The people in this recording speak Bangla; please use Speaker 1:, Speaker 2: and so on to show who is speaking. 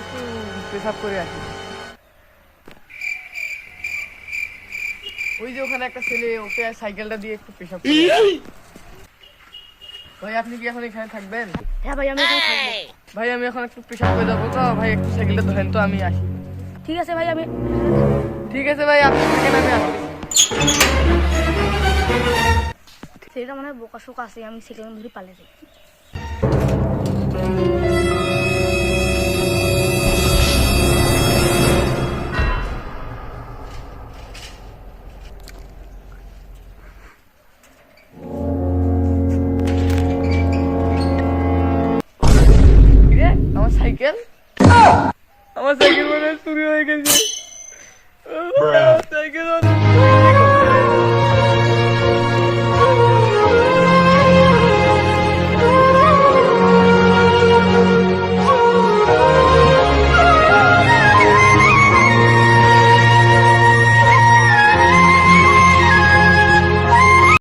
Speaker 1: একটু পেশাব করে আসি। ওই যে ওখানে একটা ছেলে, ওকে সাইকেলটা দিয়ে একটু পেশাব করে আসি। ভাই আপনি কি এখন এখানে থাকবেন?
Speaker 2: হ্যাঁ ভাই, আমি এখানে থাকবো।
Speaker 1: ভাই আমি এখন একটু পেশাব করে যাবো তো, ভাই একটু সাইকেলটা ধরেন তো, আমি আসি।
Speaker 2: ঠিক আছে ভাই, আমি
Speaker 1: ঠিক আছে ভাই, আপনি থাকেন, আমি আসি।
Speaker 2: সেটা মনে হয় বোকা শোকা আছে, আমি সেকেন্ড ধরে পালে যাই।
Speaker 1: কিরে, আমার সাইকেল মনে হয় চুরি হয়ে গেছে। সাইকেল